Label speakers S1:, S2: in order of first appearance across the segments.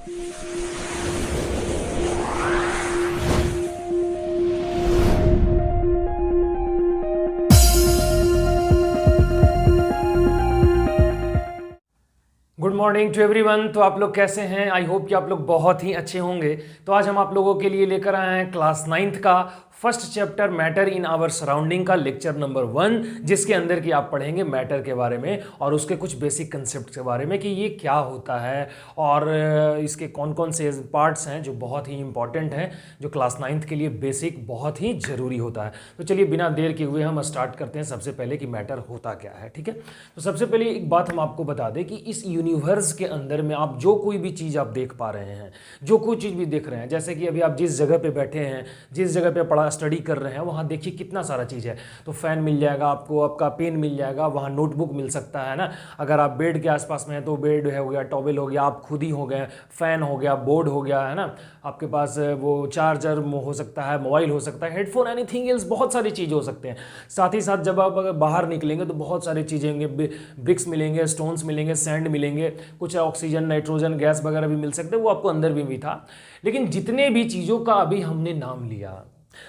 S1: Good morning to everyone. तो आप लोग कैसे हैं? आई होप कि आप लोग बहुत ही अच्छे होंगे। तो आज हम आप लोगों के लिए लेकर आए हैं क्लास 9th का first chapter matter in our surrounding का लेक्चर नंबर 1, जिसके अंदर की आप पढ़ेंगे मैटर के बारे में और उसके कुछ बेसिक कंसेप्ट के बारे में कि ये क्या होता है और इसके कौन कौन से पार्ट्स हैं जो बहुत ही इंपॉर्टेंट हैं, जो क्लास 9th के लिए बेसिक बहुत ही ज़रूरी होता है। तो चलिए बिना देर के हुए हम स्टार्ट करते हैं सबसे पहले कि मैटर होता क्या है। ठीक है, तो सबसे पहले एक बात हम आपको बता दें कि इस यूनिवर्स के अंदर में आप जो कोई भी चीज़ आप देख पा रहे हैं, जो कोई चीज़ भी देख रहे हैं, जैसे कि अभी आप जिस जगह पे बैठे हैं, जिस जगह पे पढ़ा स्टडी कर रहे हैं, वहाँ देखिए कितना सारा चीज़ है। तो फैन मिल जाएगा आपको, आपका पेन मिल जाएगा, वहाँ नोटबुक मिल सकता है ना। अगर आप बेड के आसपास में हैं तो बेड हो गया, टॉवेल हो गया, आप खुद ही हो गए, फैन हो गया, बोर्ड हो गया, है ना। आपके पास वो चार्जर हो सकता है, मोबाइल हो सकता है, हेडफोन, एनीथिंग एल्स, बहुत सारी चीज़ हो सकते हैं। साथ ही साथ जब आप अगर बाहर निकलेंगे तो बहुत सारी चीज़ें होंगे, ब्रिक्स मिलेंगे, स्टोन्स मिलेंगे, सैंड मिलेंगे, कुछ ऑक्सीजन, नाइट्रोजन गैस वगैरह भी मिल सकते हैं, वो आपको अंदर भी था। लेकिन जितने भी चीज़ों का अभी हमने नाम लिया,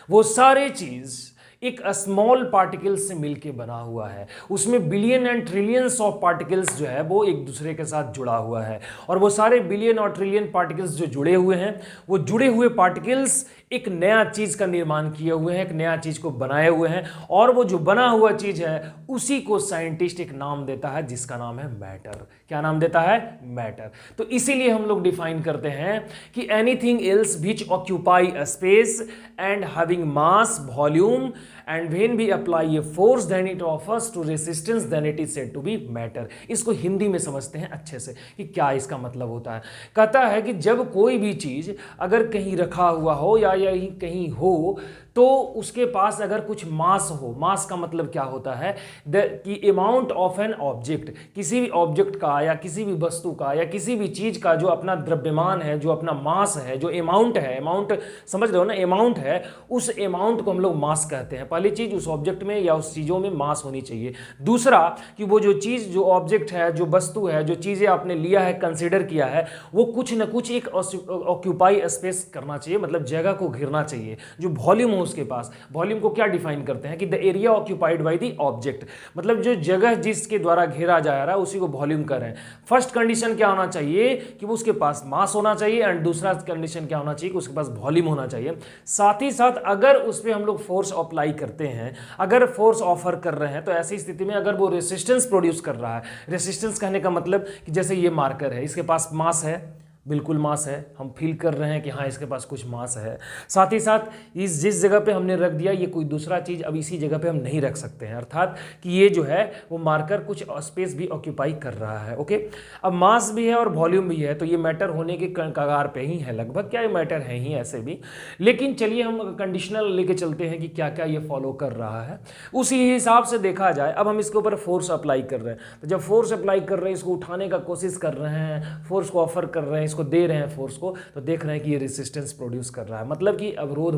S1: वो सारे चीज़ एक स्मॉल पार्टिकल्स से मिलके बना हुआ है। उसमें billion and trillions of particles जो है वो एक दूसरे के साथ जुड़ा हुआ है, और वो सारे बिलियन और ट्रिलियन पार्टिकल्स जो जुड़े हुए हैं, वो जुड़े हुए पार्टिकल्स एक नया चीज़ का निर्माण किए हुए हैं, एक नया चीज़ को बनाए हुए हैं, और वो जो बना हुआ चीज़ है उसी को साइंटिस्ट एक नाम देता है जिसका नाम है मैटर। क्या नाम देता है? मैटर। तो इसीलिए हम लोग डिफाइन करते हैं कि anything else which occupy a space and having mass, volume, and when we apply a force then it offers to resistance then it is said to be matter। इसको हिंदी में समझते हैं अच्छे से कि क्या इसका मतलब होता है। कहता है कि जब कोई भी चीज़ अगर कहीं रखा हुआ हो या कहीं हो तो उसके पास अगर कुछ मास हो, मास का मतलब क्या होता है कि अमाउंट ऑफ एन ऑब्जेक्ट, किसी भी ऑब्जेक्ट का या किसी भी वस्तु का या किसी भी चीज़ का जो अपना द्रव्यमान है, जो अपना मास है, जो अमाउंट है, अमाउंट समझ रहे हो ना, अमाउंट है, उस अमाउंट को हम लोग मास कहते हैं। पहली चीज़, उस ऑब्जेक्ट में या उस चीज़ों में मास होनी चाहिए। दूसरा कि वो जो चीज़, जो ऑब्जेक्ट है, जो वस्तु है, जो चीज़ें आपने लिया है, कंसिडर किया है, वो कुछ ना कुछ एक ऑक्यूपाई स्पेस करना चाहिए, मतलब जगह को घेरना चाहिए। जो वॉल्यूम हो उसके पास, वॉल्यूम को क्या डिफाइन करते हैं कि the area occupied by the object, मतलब जो जगह जिसके द्वारा घेरा जा रहा है उसी को वॉल्यूम कर रहे हैं। फर्स्ट कंडीशन क्या होना चाहिए कि वो उसके पास मास होना चाहिए, एंड दूसरा कंडीशन क्या होना चाहिए कि उसके पास वॉल्यूम होना चाहिए। साथ ही साथ अगर उस पर हम लोग फोर्स अप्लाई करते हैं, अगर फोर्स ऑफर कर रहे हैं, तो ऐसी स्थिति में अगर वो रेसिस्टेंस प्रोड्यूस कर रहा है, रेसिस्टेंस कहने का मतलब कि जैसे ये मार्कर है, इसके पास मास है, बिल्कुल मास है, हम फील कर रहे हैं कि हाँ इसके पास कुछ मास है। साथ ही साथ इस जिस जगह पे हमने रख दिया, ये कोई दूसरा चीज़ अब इसी जगह पे हम नहीं रख सकते हैं, अर्थात कि ये जो है वो मार्कर कुछ स्पेस भी ऑक्यूपाई कर रहा है। ओके, अब मास भी है और वॉल्यूम भी है, तो ये मैटर होने के कगार पे ही है लगभग। क्या ये मैटर है ही ऐसे भी, लेकिन चलिए हम कंडीशनल लेके चलते हैं कि क्या क्या ये फॉलो कर रहा है, उसी हिसाब से देखा जाए। अब हम इसके ऊपर फोर्स अप्लाई कर रहे हैं, तो जब फोर्स अप्लाई कर रहे हैं, इसको उठाने का कोशिश कर रहे हैं, फोर्स को ऑफर कर रहे हैं, को दे रहे हैं फोर्स को, तो देख रहे हैं कि ये रेसिस्टेंस प्रोड्यूस कर रहा है, मतलब कि अवरोध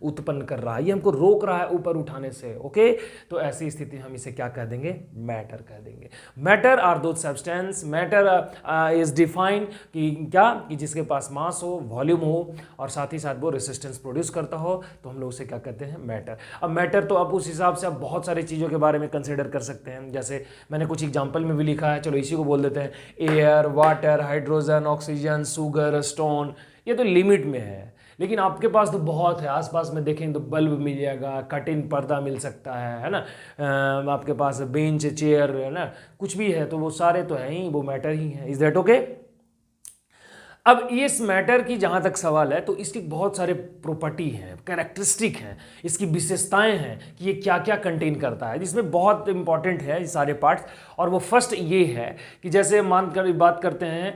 S1: उत्पन्न कर रहा है, ये हमको रोक रहा है ऊपर उठाने से। ओके, तो ऐसी स्थिति हम इसे क्या कह देंगे? मैटर कह देंगे। Matter are those substance, matter is defined कि क्या, कि जिसके पास मास हो, वॉल्यूम हो, और साथ ही साथ वो रेसिस्टेंस प्रोड्यूस करता हो, तो हम लोग उसे क्या कहते हैं? मैटर। अब मैटर तो आप उस हिसाब से आप बहुत सारी चीज़ों के बारे में कंसिडर कर सकते हैं, जैसे मैंने कुछ एग्जाम्पल में भी लिखा है, चलो इसी को बोल देते हैं। Air, water, hydrogen, oxygen, sugar, stone, ये तो लिमिट में है, लेकिन आपके पास तो बहुत है। आसपास में देखें तो बल्ब मिल जाएगा, कर्टेन, पर्दा मिल सकता है ना, आपके पास बेंच, चेयर, है ना, कुछ भी है, तो वो सारे तो हैं ही, वो मैटर ही है। Is that okay? अब इस मैटर की जहाँ तक सवाल है, तो इसकी बहुत सारे प्रॉपर्टी हैं, कैरेक्टरिस्टिक हैं, इसकी विशेषताएं हैं कि ये क्या क्या कंटेन करता है, जिसमें बहुत इंपॉर्टेंट है ये सारे पार्ट्स। और वो फर्स्ट ये है कि जैसे मानकर बात करते हैं,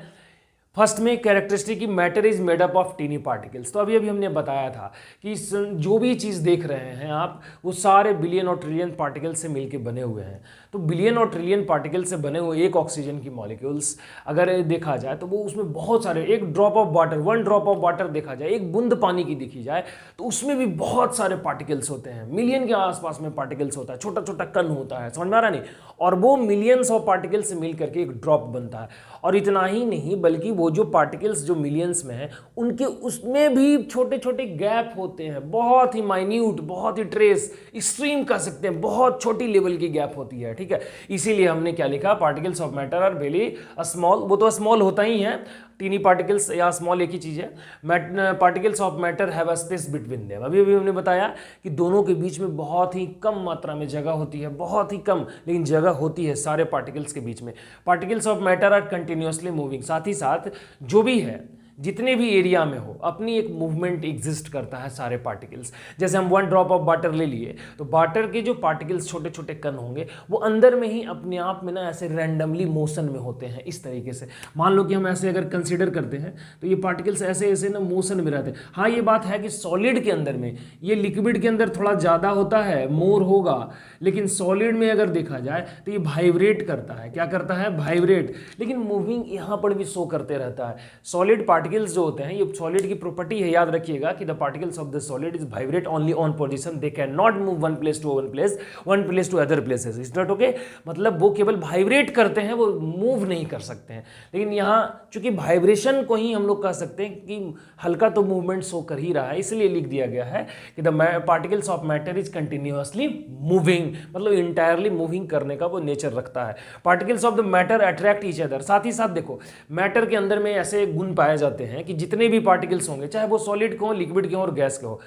S1: फर्स्ट में कैरेक्टरिस्टिक की matter is made up of tiny particles. तो अभी हमने बताया था कि जो भी चीज़ देख रहे हैं आप, वो सारे बिलियन और ट्रिलियन पार्टिकल से मिलके बने हुए हैं। तो बिलियन और ट्रिलियन पार्टिकल से बने हुए एक ऑक्सीजन की मॉलिक्यूल्स अगर देखा जाए तो वो उसमें बहुत सारे, एक drop of water, one drop of water देखा जाए, एक बूंद पानी की देखी जाए, तो उसमें भी बहुत सारे पार्टिकल्स होते हैं, मिलियन के आसपास में पार्टिकल्स होता है, छोटा छोटा कण होता है, समझ में आ रहा नहीं, और वो मिलियंस ऑफ पार्टिकल से मिल करके एक ड्रॉप बनता है। और इतना ही नहीं बल्कि वो जो पार्टिकल्स जो मिलियंस में हैं उनके उसमें भी छोटे छोटे गैप होते हैं, बहुत ही माइन्यूट, बहुत ही ट्रेस, एक्सट्रीम कह सकते हैं, बहुत छोटी लेवल की गैप होती है, ठीक है। इसीलिए हमने क्या लिखा, particles of matter are very small, वो तो स्मॉल होता ही है, टीनी पार्टिकल्स या स्मॉल एक ही चीज़ है। Particles of matter have a space between them, अभी अभी हमने बताया कि दोनों के बीच में बहुत ही कम मात्रा में जगह होती है, बहुत ही कम, लेकिन जगह होती है सारे पार्टिकल्स के बीच में। Particles of matter are continuously moving, साथ ही साथ जो भी है जितने भी एरिया में हो अपनी एक मूवमेंट एग्जिस्ट करता है सारे पार्टिकल्स। जैसे हम 1 ड्रॉप ऑफ वाटर ले लिए तो वाटर के जो पार्टिकल्स छोटे छोटे कण होंगे वो अंदर में ही अपने आप में ना ऐसे रैंडमली मोशन में होते हैं इस तरीके से। मान लो कि हम ऐसे अगर कंसिडर करते हैं तो ये पार्टिकल्स ऐसे ऐसे ना मोशन में रहते हैं। हाँ, ये बात है कि सॉलिड के अंदर में, ये लिक्विड के अंदर थोड़ा ज़्यादा होता है, मोर होगा, लेकिन सॉलिड में अगर देखा जाए तो ये वाइब्रेट करता है। क्या करता है? वाइब्रेट, लेकिन मूविंग यहाँ पर भी शो करते रहता है। सॉलिड पार्टिकल्स जो होते हैं, ये सॉलिड की प्रॉपर्टी है, याद रखिएगा कि the particles of the solid is vibrate only on position, they can not move one place to other places. Is not okay, मतलब वो केवल वाइब्रेट करते हैं, वो मूव नहीं कर सकते हैं। लेकिन यहाँ चूंकि वाइब्रेशन को ही हम लोग कह सकते हैं कि हल्का तो मूवमेंट शो कर ही रहा है, इसलिए लिख दिया गया है कि the particles of matter is continuously moving, मतलब इंटायरली मूविंग करने का वो नेचर रखता है। Particles of the matter attract each other, साथ ही साथ देखो मैटर के अंदर में ऐसे गुण पाए जाते हैं कि जितने भी पार्टिकल्स होंगे, चाहे वो सॉलिड के हो, लिक्विड के हो और गैस के हो,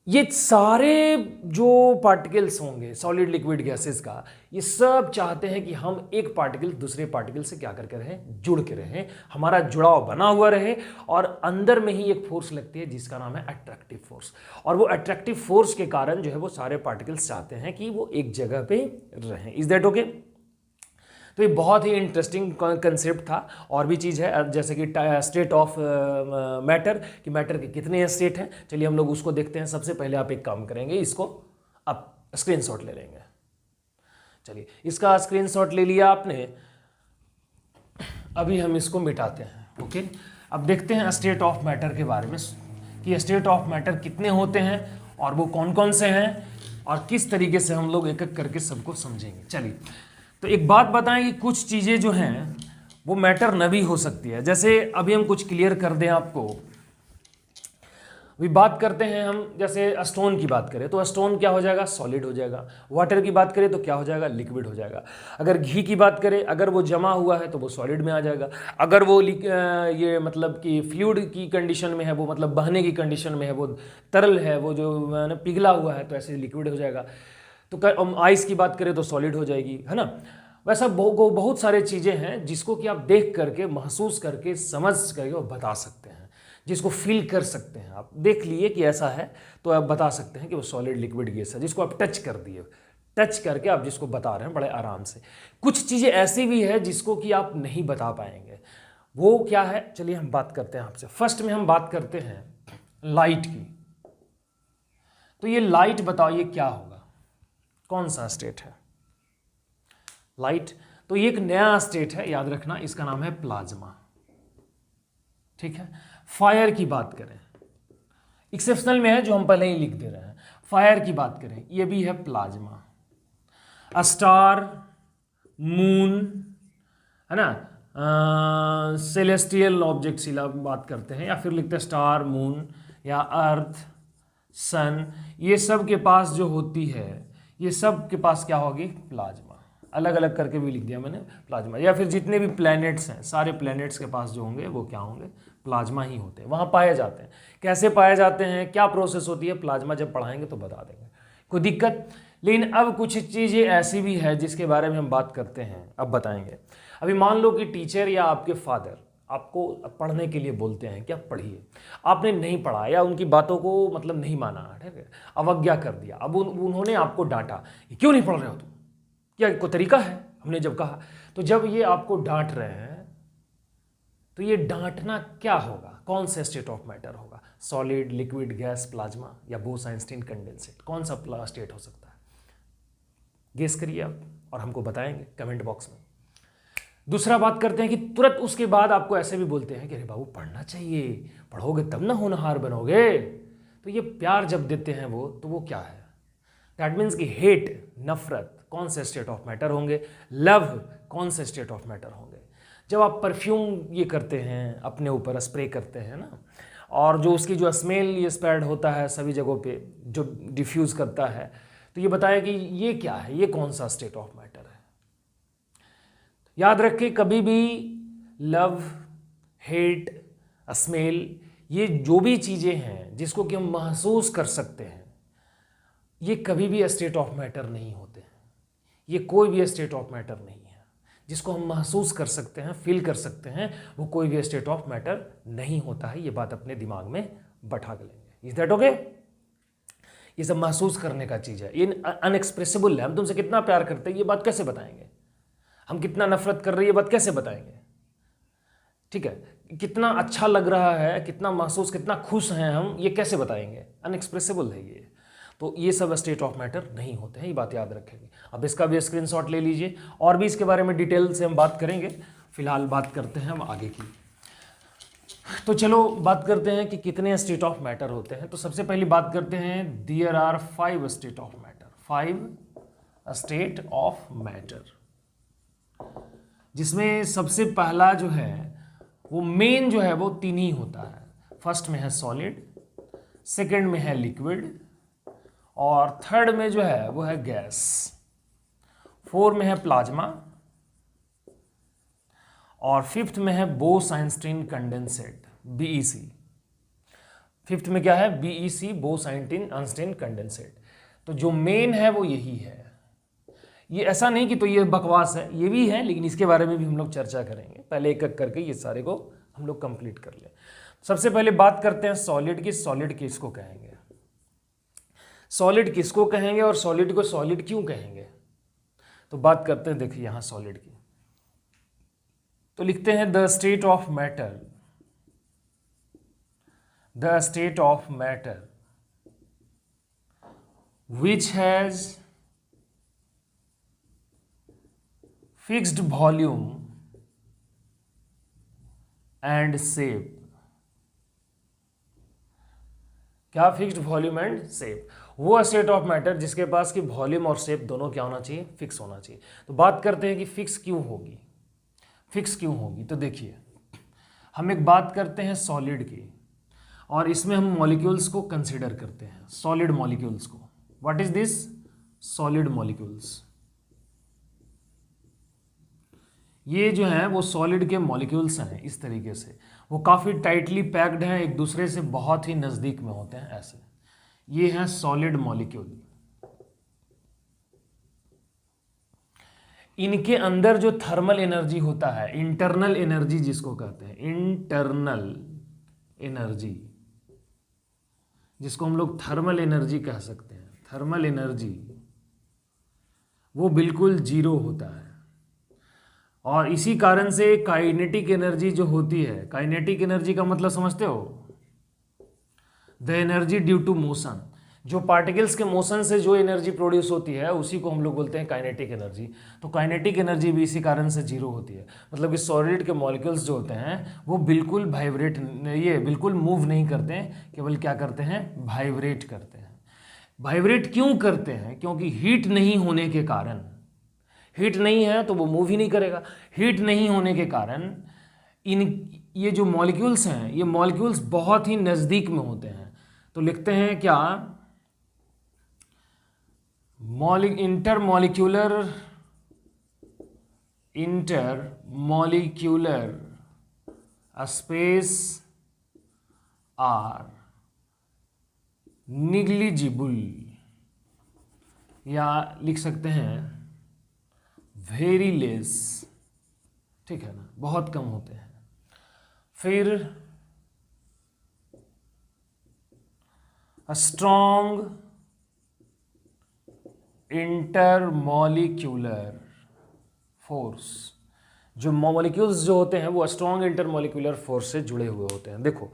S1: ये सारे जो पार्टिकल्स होंगे सॉलिड लिक्विड गैसेस का, ये सब चाहते हैं कि हम एक पार्टिकल दूसरे पार्टिकल से क्या करके रहें, जुड़ के रहें, हमारा जुड़ाव बना हुआ रहे। और अंदर में ही एक फोर्स लगती है जिसका नाम है अट्रैक्टिव फोर्स, और वो अट्रैक्टिव फोर्स के कारण जो है वो सारे पार्टिकल्स चाहते हैं कि वो एक जगह पे रहें। Is that okay? तो ये बहुत ही इंटरेस्टिंग कंसेप्ट था। और भी चीज़ है जैसे कि स्टेट ऑफ मैटर, कि मैटर के कितने स्टेट हैं, चलिए हम लोग उसको देखते हैं। सबसे पहले आप एक काम करेंगे, इसको आप स्क्रीनशॉट ले लेंगे। चलिए, इसका स्क्रीनशॉट ले लिया आपने, अभी हम इसको मिटाते हैं। ओके, अब देखते हैं स्टेट ऑफ मैटर के बारे में कि स्टेट ऑफ मैटर कितने होते हैं और वो कौन कौन से हैं और किस तरीके से हम लोग एक एक करके सबको समझेंगे। चलिए, तो एक बात बताएं कि कुछ चीज़ें जो हैं वो मैटर न भी हो सकती है। जैसे अभी हम कुछ क्लियर कर दें आपको, अभी बात करते हैं हम, जैसे स्टोन की बात करें तो स्टोन क्या हो जाएगा? सॉलिड हो जाएगा। वाटर की बात करें तो क्या हो जाएगा? लिक्विड हो जाएगा। अगर घी की बात करें, अगर वो जमा हुआ है तो वो सॉलिड में आ जाएगा। अगर वो ये मतलब कि फ्लूइड की कंडीशन में है, वो मतलब बहने की कंडीशन में है, वो तरल है, वो जो पिघला हुआ है, तो ऐसे लिक्विड हो जाएगा। तो आइस की बात करें तो सॉलिड हो जाएगी, है ना। वैसा बहुत सारे चीज़ें हैं जिसको कि आप देख करके, महसूस करके, समझ करके वो बता सकते हैं, जिसको फील कर सकते हैं। आप देख लिए कि ऐसा है तो आप बता सकते हैं कि वो सॉलिड लिक्विड गैस है, जिसको आप टच कर दिए, टच करके आप जिसको बता रहे हैं बड़े आराम से। कुछ चीज़ें ऐसी भी है जिसको कि आप नहीं बता पाएंगे, वो क्या है? चलिए हम बात करते हैं आपसे। फर्स्ट में हम बात करते हैं लाइट की। तो ये लाइट बताओ, ये क्या होगा, कौन सा स्टेट है? लाइट। तो ये एक नया स्टेट है, याद रखना, इसका नाम है प्लाज्मा। ठीक है। फायर की बात करें, एक्सेप्शनल में है जो हम पहले ही लिख दे रहे हैं। फायर की बात करें, ये भी है प्लाज्मा। स्टार, मून, है ना, सेलेस्टियल ऑब्जेक्ट्स बात करते हैं, या फिर लिखते हैं स्टार, मून या अर्थ, सन, ये सब के पास जो होती है, ये सब के पास क्या होगी? प्लाज्मा। अलग अलग करके भी लिख दिया मैंने, प्लाज्मा। या फिर जितने भी प्लैनेट्स हैं, सारे प्लैनेट्स के पास जो होंगे वो क्या होंगे? प्लाज्मा ही होते हैं, वहाँ पाए जाते हैं। कैसे पाए जाते हैं, क्या प्रोसेस होती है, प्लाज्मा जब पढ़ाएंगे तो बता देंगे, कोई दिक्कत। लेकिन अब कुछ चीज़ें ऐसी भी है जिसके बारे में हम बात करते हैं, अब बताएंगे। अभी मान लो कि टीचर या आपके फादर आपको पढ़ने के लिए बोलते हैं कि आप पढ़िए, आपने नहीं पढ़ा या उनकी बातों को मतलब नहीं माना, ठीक है, अवज्ञा कर दिया। अब उन्होंने आपको डांटा, क्यों नहीं पढ़ रहे हो तुम, क्या कोई तरीका है? हमने जब कहा, तो जब ये आपको डांट रहे हैं तो ये डांटना क्या होगा? कौन सा स्टेट ऑफ मैटर होगा? सॉलिड, लिक्विड, गैस, प्लाज्मा या बोस-आइंस्टीन कंडेंसेट? कौन सा स्टेट हो सकता है? गेस करिए आप और हमको बताएंगे कमेंट बॉक्स में। दूसरा बात करते हैं कि तुरंत उसके बाद आपको ऐसे भी बोलते हैं कि अरे बाबू पढ़ना चाहिए, पढ़ोगे तब ना होनहार बनोगे। तो ये प्यार जब देते हैं वो, तो वो क्या है? दैट मीन्स कि हेट, नफरत कौन से स्टेट ऑफ मैटर होंगे? लव कौन से स्टेट ऑफ मैटर होंगे? जब आप परफ्यूम ये करते हैं अपने ऊपर स्प्रे करते हैं ना, और जो उसकी जो स्मेल ये स्प्रेड होता है सभी जगहों पे जो डिफ्यूज़ करता है, तो ये बताया कि ये क्या है, ये कौन सा स्टेट ऑफ मैटर है। याद रखें कभी भी लव, हेट, स्मेल, ये जो भी चीज़ें हैं जिसको कि हम महसूस कर सकते हैं, ये कभी भी स्टेट ऑफ मैटर नहीं होते हैं। ये कोई भी स्टेट ऑफ मैटर नहीं है। जिसको हम महसूस कर सकते हैं, फील कर सकते हैं, वो कोई भी स्टेट ऑफ मैटर नहीं होता है। ये बात अपने दिमाग में बैठा लेंगे। Is that okay? ये सब महसूस करने का चीज़ है, ये अनएक्सप्रेसिबल है। हम तुमसे कितना प्यार करते हैं ये बात कैसे बताएंगे, हम कितना नफरत कर रहे हैं ये बात कैसे बताएंगे, ठीक है, कितना अच्छा लग रहा है, कितना महसूस, कितना खुश हैं हम, ये कैसे बताएंगे, अनएक्सप्रेसिबल है ये। तो ये सब स्टेट ऑफ मैटर नहीं होते हैं, ये बात याद रखेंगे। अब इसका भी स्क्रीनशॉट ले लीजिए, और भी इसके बारे में डिटेल से हम बात करेंगे। फिलहाल बात करते हैं हम आगे की। तो चलो बात करते हैं कि कितने स्टेट ऑफ मैटर होते हैं। तो सबसे पहली बात करते हैं, there are 5 state of matter, 5 state of matter, जिसमें सबसे पहला जो है वो मेन जो है वो 3 ही होता है। फर्स्ट में है सॉलिड, सेकंड में है लिक्विड, और थर्ड में जो है वो है गैस, 4 में है प्लाज्मा, और 5th में है बोस-आइंस्टीन कंडेंसेट, BEC। 5th में क्या है, BEC, बोस-आइंस्टीन कंडेंसेट। तो जो मेन है वो यही है। ये ऐसा नहीं कि तो ये बकवास है, ये भी है, लेकिन इसके बारे में भी हम लोग चर्चा करेंगे। पहले एक एक करके ये सारे को हम लोग कंप्लीट कर लें। सबसे पहले बात करते हैं सॉलिड की। सॉलिड किसको कहेंगे, सॉलिड किसको कहेंगे, और सॉलिड को सॉलिड क्यों कहेंगे। तो बात करते हैं, देखिए यहां सॉलिड की, तो लिखते हैं the state of matter, the state of matter which has fixed volume and shape. क्या, फिक्स्ड वॉल्यूम एंड शेप, वो स्टेट ऑफ मैटर जिसके पास कि वॉल्यूम और शेप दोनों क्या होना चाहिए, फिक्स होना चाहिए। तो बात करते हैं कि फिक्स क्यों होगी, फिक्स क्यों होगी। तो देखिए हम एक बात करते हैं सॉलिड की, और इसमें हम मॉलिक्यूल्स को कंसिडर करते हैं, सॉलिड मॉलिक्यूल्स को। What is this, solid molecules. ये जो है वो सॉलिड के मॉलिक्यूल्स हैं, इस तरीके से वो काफ़ी टाइटली पैक्ड हैं, एक दूसरे से बहुत ही नज़दीक में होते हैं, ऐसे। ये हैं सॉलिड मॉलिक्यूल। इनके अंदर जो थर्मल एनर्जी होता है, इंटरनल एनर्जी जिसको कहते हैं, इंटरनल एनर्जी, जिसको हम लोग थर्मल एनर्जी कह सकते हैं, थर्मल एनर्जी, वो बिल्कुल 0 होता है। और इसी कारण से काइनेटिक एनर्जी जो होती है, काइनेटिक एनर्जी का मतलब समझते हो, the energy due to motion, जो पार्टिकल्स के मोशन से जो एनर्जी प्रोड्यूस होती है उसी को हम लोग बोलते हैं काइनेटिक एनर्जी। तो काइनेटिक एनर्जी भी इसी कारण से 0 होती है। मतलब कि सॉलिड के मॉलिक्यूल्स जो होते हैं वो बिल्कुल वाइब्रेट, ये बिल्कुल मूव नहीं करते हैं, केवल क्या करते हैं, वाइब्रेट करते हैं। वाइब्रेट क्यों करते हैं, क्योंकि हीट नहीं होने के कारण, हीट नहीं है तो वो मूव ही नहीं करेगा। हीट नहीं होने के कारण ये जो मॉलिक्यूल्स हैं, ये मॉलिक्यूल्स बहुत ही नज़दीक में होते हैं। तो लिखते हैं क्या, इंटरमॉलिक्यूलर स्पेस आर निग्लिजिबल, या लिख सकते हैं वेरी लेस, ठीक है ना, बहुत कम होते हैं। फिर स्ट्रॉन्ग इंटरमॉलिक्यूलर फोर्स, जो मॉलिक्यूल्स जो होते हैं वो स्ट्रॉन्ग इंटरमॉलिक्यूलर फोर्स से जुड़े हुए होते हैं। देखो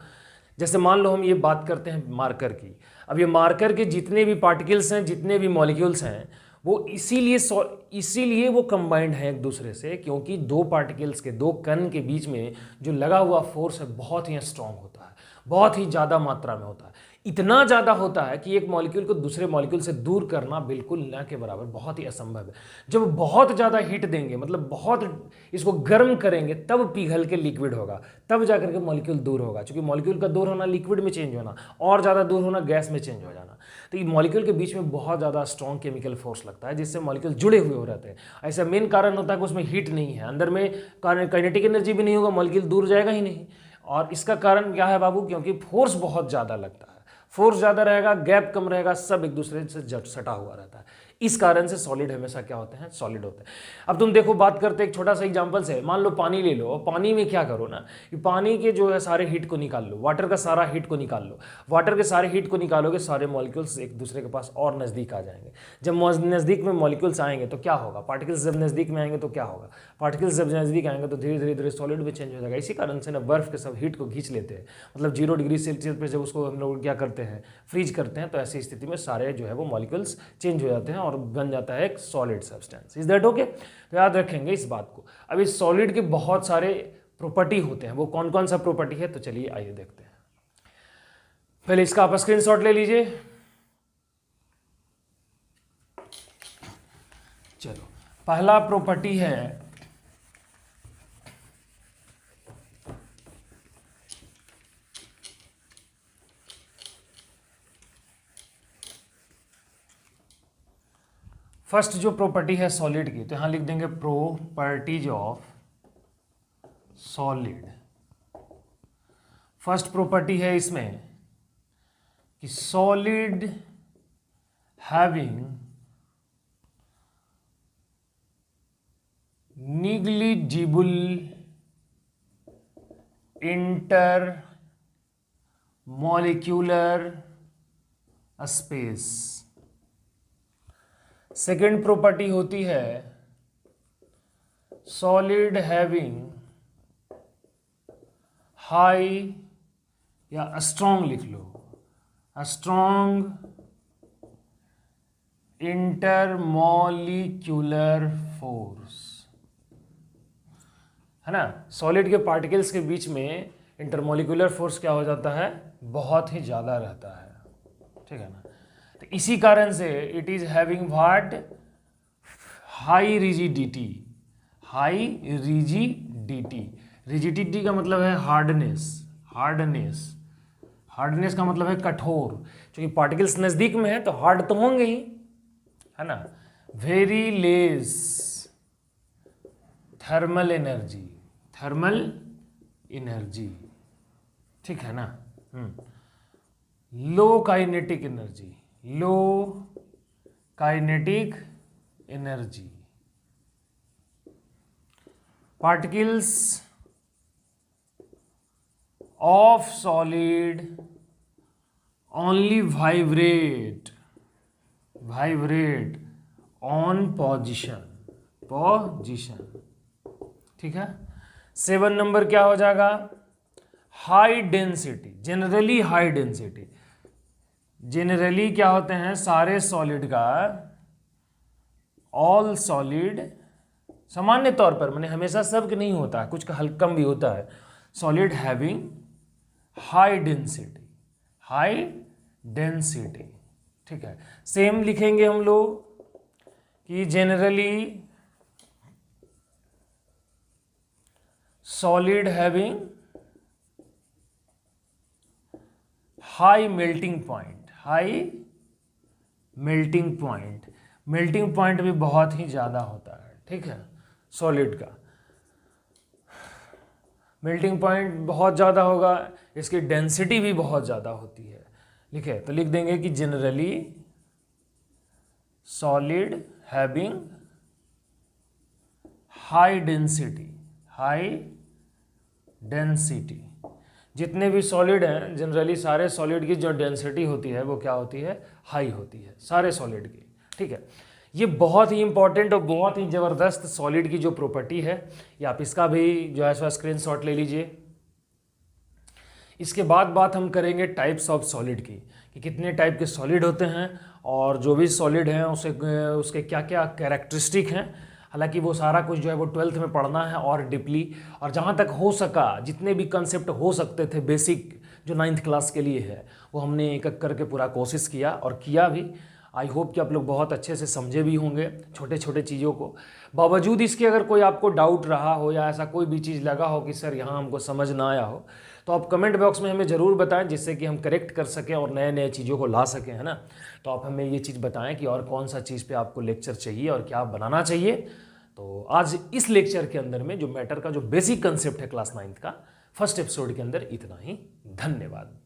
S1: जैसे मान लो हम ये बात करते हैं मार्कर की, अब ये मार्कर के जितने भी पार्टिकल्स हैं, जितने भी मॉलिक्यूल्स हैं, वो इसीलिए वो कंबाइंड है एक दूसरे से, क्योंकि दो पार्टिकल्स के, दो कण के बीच में जो लगा हुआ फोर्स है बहुत ही स्ट्रांग होता है, बहुत ही ज़्यादा मात्रा में होता है। इतना ज़्यादा होता है कि एक मॉलिक्यूल को दूसरे मॉलिक्यूल से दूर करना बिल्कुल न के बराबर, बहुत ही असंभव है। जब बहुत ज़्यादा हीट देंगे, मतलब बहुत इसको गर्म करेंगे, तब पिघल के लिक्विड होगा, तब जाकर के मॉलिक्यूल दूर होगा। क्योंकि मॉलिक्यूल का दूर होना लिक्विड में चेंज होना, और ज़्यादा दूर होना गैस में चेंज हो जाना। तो ये मॉलिक्यूल के बीच में बहुत ज़्यादा स्ट्रॉन्ग केमिकल फोर्स लगता है, जिससे मॉलिक्यूल जुड़े हुए हो रहते हैं। ऐसा मेन कारण होता है कि उसमें हीट नहीं है, अंदर में काइनेटिक एनर्जी भी नहीं होगा, मॉलिक्यूल दूर जाएगा ही नहीं। और इसका कारण क्या है बाबू? क्योंकि फोर्स बहुत ज़्यादा लगता है। फोर्स ज़्यादा रहेगा, गैप कम रहेगा, सब एक दूसरे से सटा हुआ रहता है। इस कारण से सॉलिड हमेशा क्या होते हैं? सॉलिड होते हैं। अब तुम देखो, बात करते हैं एक छोटा सा एग्जांपल से। मान लो पानी ले लो, और पानी में क्या करो ना, कि पानी के जो है सारे हीट को निकाल लो, वाटर का सारा हीट को निकाल लो। वाटर के सारे हीट को निकालोगे, सारे मॉलिक्यूल्स एक दूसरे के पास और नज़दीक आ जाएंगे। जब नज़दीक में मॉलिक्यूल्स आएंगे तो क्या होगा? पार्टिकल्स जब नज़दीक में आएंगे तो क्या होगा? पार्टिकल्स जब नज़दीक आएंगे तो धीरे धीरे धीरे सॉलिड में चेंज हो जाएगा। इसी कारण से ना बर्फ़ के सब हीट को खींच लेते हैं। मतलब 0 डिग्री सेल्सियस पर जब उसको हम लोग क्या करते हैं? फ्रीज करते हैं, तो ऐसी स्थिति में सारे जो है वो मॉलिक्यूल्स चेंज हो जाते हैं और बन जाता है एक solid substance. Is that okay? तो याद रखेंगे इस बात को। अब इस सॉलिड के बहुत सारे प्रॉपर्टी होते हैं, वो कौन कौन सा प्रॉपर्टी है? तो चलिए आइए देखते हैं। पहले इसका आप स्क्रीनशॉट ले लीजिए। चलो, पहला प्रॉपर्टी है फर्स्ट जो प्रॉपर्टी है सॉलिड की, तो यहां लिख देंगे properties of solid. First property है इसमें कि solid having negligible inter molecular space. Second property होती है सॉलिड हैविंग हाई या स्ट्रॉन्ग लिख लो, स्ट्रॉन्ग इंटरमॉलिक्यूलर फोर्स, है ना। सॉलिड के पार्टिकल्स के बीच में इंटरमॉलिक्यूलर फोर्स क्या हो जाता है? बहुत ही ज़्यादा रहता है, ठीक है ना। तो इसी कारण से it is having what? High rigidity. High rigidity, rigidity का मतलब है हार्डनेस। हार्डनेस, हार्डनेस का मतलब है कठोर। क्योंकि पार्टिकल्स नज़दीक में है तो हार्ड तो होंगे ही, है ना। Very less thermal energy, thermal energy, ठीक है ना। Low kinetic energy, low kinetic energy. Particles of solid only vibrate, vibrate on position, position, ठीक है। 7 नंबर क्या हो जाएगा? High density, generally high density. Generally क्या होते हैं? सारे सॉलिड का, ऑल सॉलिड, सामान्य तौर पर, मैंने हमेशा सब नहीं होता है, कुछ का हल्का कम भी होता है। Solid having high density, high density, ठीक है। सेम लिखेंगे हम लोग कि generally solid having high melting point, high melting point. Melting point भी बहुत ही ज़्यादा होता है, ठीक है, सॉलिड का। मेल्टिंग पॉइंट बहुत ज़्यादा होगा, इसकी डेंसिटी भी बहुत ज़्यादा होती है, लिखे तो लिख देंगे कि generally solid having high density, high density. जितने भी सॉलिड हैं, जनरली सारे सॉलिड की जो डेंसिटी होती है वो क्या होती है? हाई होती है, सारे सॉलिड की, ठीक है। ये बहुत ही इंपॉर्टेंट और बहुत ही ज़बरदस्त सॉलिड की जो प्रॉपर्टी है, ये आप इसका भी जो है सो स्क्रीनशॉट ले लीजिए। इसके बाद बात हम करेंगे टाइप्स ऑफ सॉलिड की, कि कितने टाइप के सॉलिड होते हैं और जो भी सॉलिड हैं उसके क्या क्या कैरेक्टरिस्टिक हैं। हालांकि वो सारा कुछ जो है वो 12th में पढ़ना है और डीपली, और जहाँ तक हो सका जितने भी कंसेप्ट हो सकते थे बेसिक जो 9th क्लास के लिए है वो हमने एक एक करके पूरा कोशिश किया और किया भी। आई होप कि आप लोग बहुत अच्छे से समझे भी होंगे छोटे छोटे चीज़ों को। बावजूद इसके अगर कोई आपको डाउट रहा हो या ऐसा कोई भी चीज़ लगा हो कि सर यहाँ हमको समझ ना आया हो, तो आप कमेंट बॉक्स में हमें ज़रूर बताएं, जिससे कि हम करेक्ट कर सकें और नए नए चीज़ों को ला सकें, है ना। तो आप हमें ये चीज़ बताएं कि और कौन सा चीज़ पे आपको लेक्चर चाहिए और क्या बनाना चाहिए। तो आज इस लेक्चर के अंदर में जो मैटर का जो बेसिक कंसेप्ट है क्लास 9th का फर्स्ट एपिसोड के अंदर इतना ही। धन्यवाद।